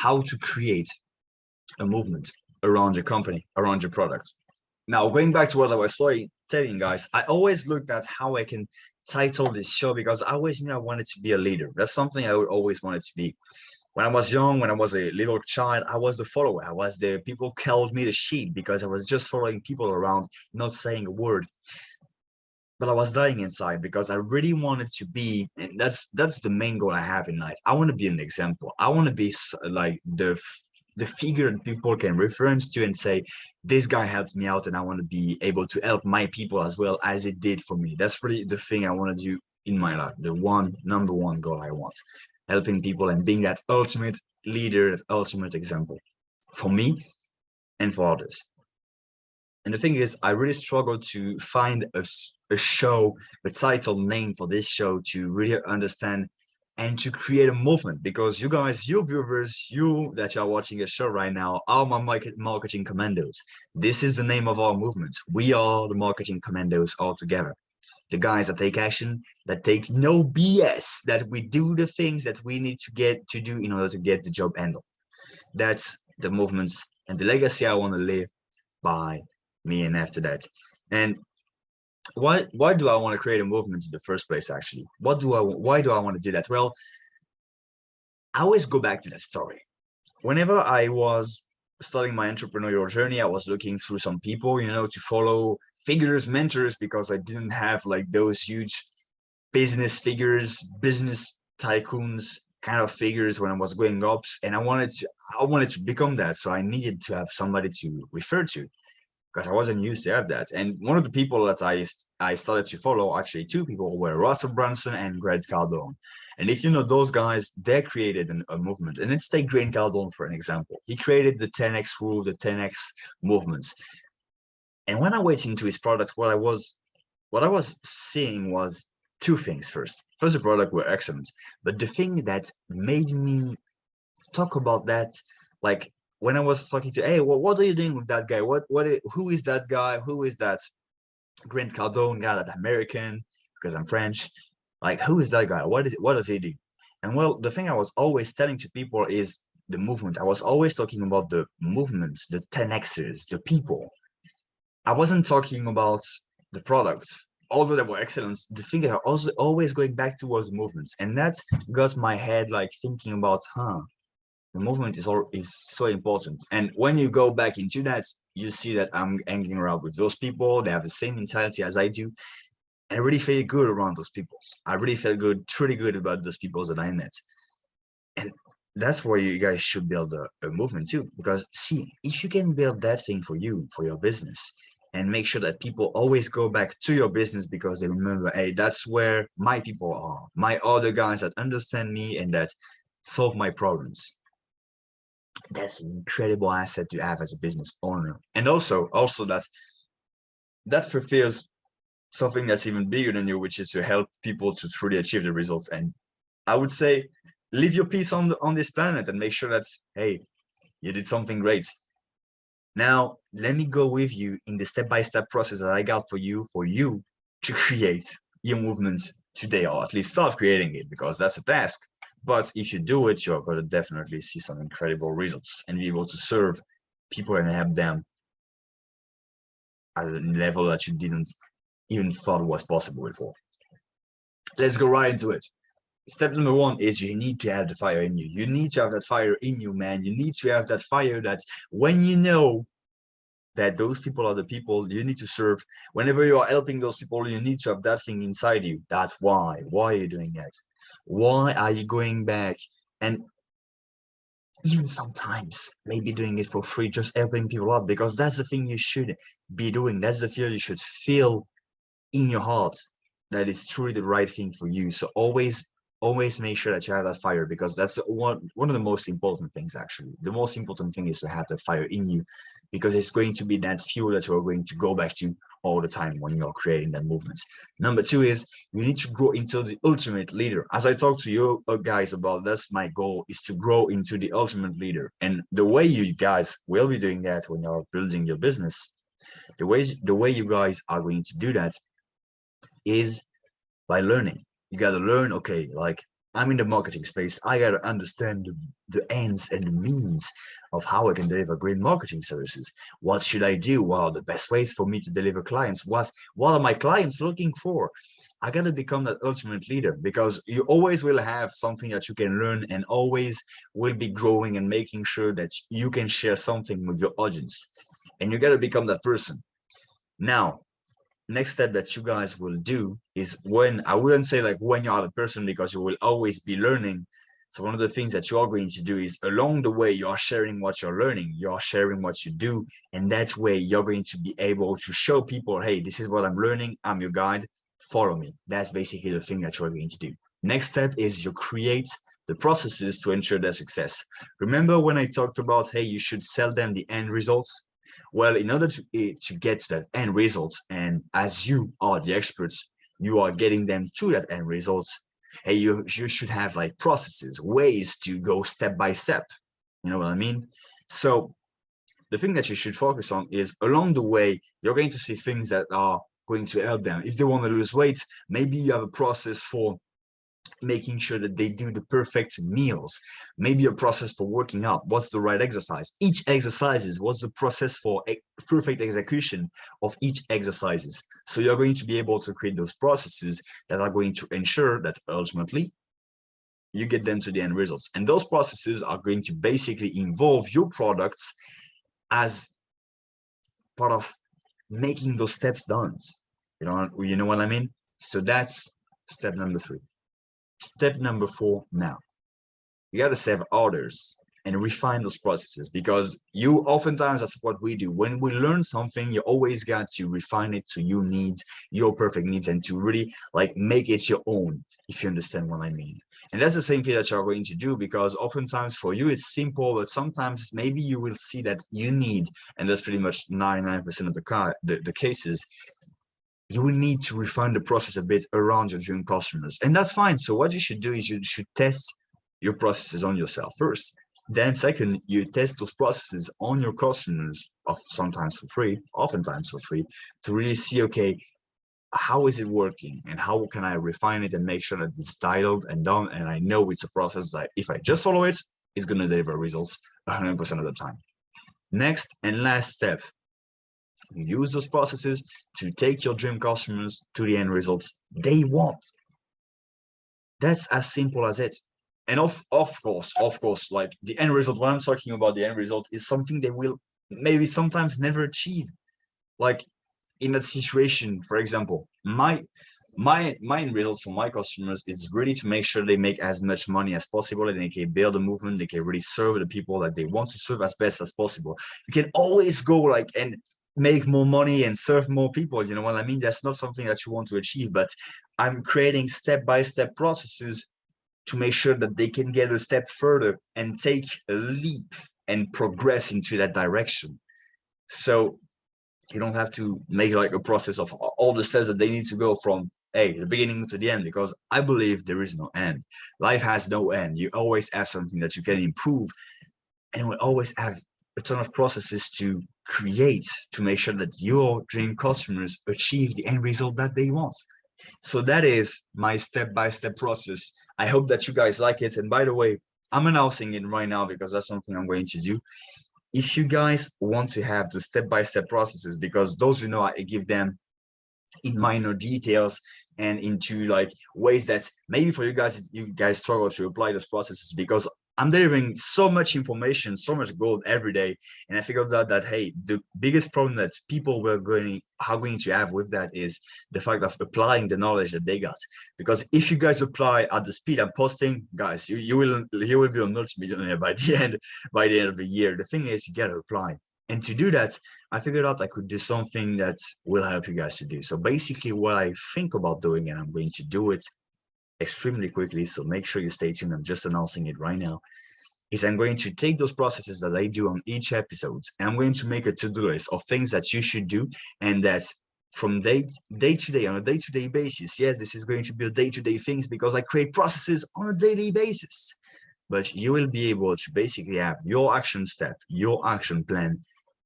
how to create a movement around your company, around your product. Now, going back to what I was telling guys, I always looked at how I can title this show because I always knew I wanted to be a leader. That's something I always wanted to be. When I was young, when I was a little child, I was the follower. I was the people called me the sheep because I was just following people around, not saying a word. But I was dying inside because I really wanted to be, and that's the main goal I have in life. I want to be an example. I want to be like the figure that people can reference to and say, this guy helped me out and I want to be able to help my people as well as it did for me. That's really the thing I want to do in my life. The number one goal I want, helping people and being that ultimate leader, that ultimate example for me and for others. And the thing is, I really struggled to find a show, a title name for this show to really understand and to create a movement, because you guys, you viewers, you that are watching a show right now are my marketing commandos. This is the name of our movement. We are the marketing commandos all together. The guys that take action, that take no BS, that we do the things that we need to do in order to get the job handled. That's the movements and the legacy I want to live by me and after that. And why do I want to create a movement in the first place? Actually, why do I want to do that? Well, I always go back to that story. Whenever I was starting my entrepreneurial journey, I was looking through some people, you know, to follow figures, mentors, because I didn't have like those huge business figures, business tycoons kind of figures when I was growing up, and I wanted to become that. So I needed to have somebody to refer to, because I wasn't used to have that. And one of the people that I started to follow, actually two people, were Russell Brunson and Grant Cardone. And if you know those guys, they created a movement. And let's take Grant Cardone for an example. He created the 10x rule, the 10x movements. And when I went into his product, what I was seeing was two things. First, the product were excellent, but the thing that made me talk about that, like, when I was talking to, hey, what are you doing with that guy? Who is that guy? Who is that Grant Cardone guy, that American? Because I'm French. Like, who is that guy? What does he do? And well, the thing I was always telling to people is the movement. I was always talking about the movement, the 10xers, the people. I wasn't talking about the product. Although they were excellent, the thing that I also always going back to was movements. And that got my head like thinking about, the movement is so important. And when you go back into that, you see that I'm hanging around with those people. They have the same mentality as I do. And I really feel good around those people. I really felt good, truly good about those people that I met. And that's where you guys should build a movement too. Because see, if you can build that thing for you, for your business, and make sure that people always go back to your business because they remember, hey, that's where my people are, my other guys that understand me and that solve my problems. That's an incredible asset to have as a business owner. And also that fulfills something that's even bigger than you, which is to help people to truly achieve the results. And I would say, leave your piece on this planet and make sure that, hey, you did something great. Now, let me go with you in the step-by-step process that I got for you to create your movement today, or at least start creating it, because that's a task. But if you do it, you're going to definitely see some incredible results and be able to serve people and help them at a level that you didn't even thought was possible before. Let's go right into it. Step number one is you need to have the fire in you. You need to have that fire in you, man. You need to have that fire that when you know that those people are the people you need to serve, whenever you are helping those people, you need to have that thing inside you. That's why. Why are you doing that? Why are you going back? And even sometimes maybe doing it for free, just helping people out, because that's the thing you should be doing. That's the feel you should feel in your heart, that it's truly the right thing for you. So always make sure that you have that fire, because that's one of the most important things. Actually, the most important thing is to have that fire in you, because it's going to be that fuel that you're going to go back to all the time when you're creating that movement. Number two is you need to grow into the ultimate leader. As I talked to you guys about, that's my goal, is to grow into the ultimate leader. And the way you guys will be doing that when you're building your business, the way you guys are going to do that is by learning. You got to learn, okay, like I'm in the marketing space. I gotta understand the ends and the means of how I can deliver great marketing services. What should I do? What are the best ways for me to deliver clients? What are my clients looking for? I gotta become that ultimate leader, because you always will have something that you can learn, and always will be growing and making sure that you can share something with your audience. And you gotta become that person. Now, next step that you guys will do is, when I wouldn't say like when you're the person, because you will always be learning. So one of the things that you are going to do is, along the way, you are sharing what you're learning, you are sharing what you do, and that way you're going to be able to show people, hey, this is what I'm learning, I'm your guide, follow me. That's basically the thing that you're going to do. Next step is you create the processes to ensure their success. Remember when I talked about, hey, you should sell them the end results? Well, in order to get to that end results, and as you are the experts, you are getting them to that end results, hey, you should have like processes, ways to go step by step. You know what I mean? So the thing that you should focus on is, along the way, you're going to see things that are going to help them. If they want to lose weight, maybe you have a process for making sure that they do the perfect meals, maybe a process for working out, what's the right exercise, each exercises, what's the process for perfect execution of each exercises. So you're going to be able to create those processes that are going to ensure that ultimately you get them to the end results. And those processes are going to basically involve your products as part of making those steps done. You know what I mean? So that's step number 3. Step number 4 now. You got to save orders and refine those processes, because you oftentimes, that's what we do. When we learn something, you always got to refine it to your needs, your perfect needs, and to really like make it your own, if you understand what I mean. And that's the same thing that you're going to do, because oftentimes for you it's simple, but sometimes maybe you will see that you need, and that's pretty much 99% of the cases, you will need to refine the process a bit around your dream customers, and that's fine. So what you should do is you should test your processes on yourself first. Then second, you test those processes on your customers, sometimes for free, oftentimes for free, to really see, okay, how is it working and how can I refine it and make sure that it's dialed and done. And I know it's a process that if I just follow it, it's going to deliver results 100% of the time. Next and last step, you use those processes to take your dream customers to the end results they want. That's as simple as it. And of course, like the end result, when I'm talking about the end result, is something they will maybe sometimes never achieve. Like in that situation, for example, my end results for my customers is really to make sure they make as much money as possible, and they can build a movement, they can really serve the people that they want to serve as best as possible. You can always go like and make more money and serve more people, you know what I mean? That's not something that you want to achieve, but I'm creating step-by-step processes to make sure that they can get a step further and take a leap and progress into that direction. So you don't have to make like a process of all the steps that they need to go from the beginning to the end, because I believe there is no end. Life has no end. You always have something that you can improve, and we always have a ton of processes to create to make sure that your dream customers achieve the end result that they want. So that is my step-by-step process. I hope that you guys like it. And by the way, I'm announcing it right now because that's something I'm going to do. If you guys want to have the step-by-step processes, because those, you know, I give them in minor details and into like ways that maybe for you guys struggle to apply those processes, because I'm delivering so much information, so much gold every day. And I figured out that, hey, the biggest problem that people are going to have with that is the fact of applying the knowledge that they got. Because if you guys apply at the speed I'm posting, guys, you will be a multimillionaire by the end of the year. The thing is, you got to apply. And to do that, I figured out I could do something that will help you guys to do. So basically what I think about doing, and I'm going to do it extremely quickly, so make sure you stay tuned, I'm just announcing it right now, is I'm going to take those processes that I do on each episode, and I'm going to make a to-do list of things that you should do, and that from day to day, on a day-to-day basis. Yes, this is going to be a day-to-day things because I create processes on a daily basis, but you will be able to basically have your action step, your action plan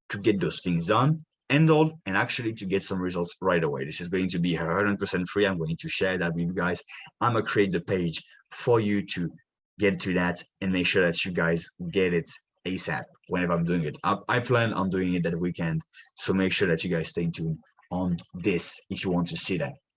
to get those things done and all, and actually to get some results right away. This is going to be 100% free. I'm going to share that with you guys. I'm gonna create the page for you to get to that and make sure that you guys get it ASAP whenever I'm doing it. I plan on doing it that weekend, so make sure that you guys stay tuned on this if you want to see that.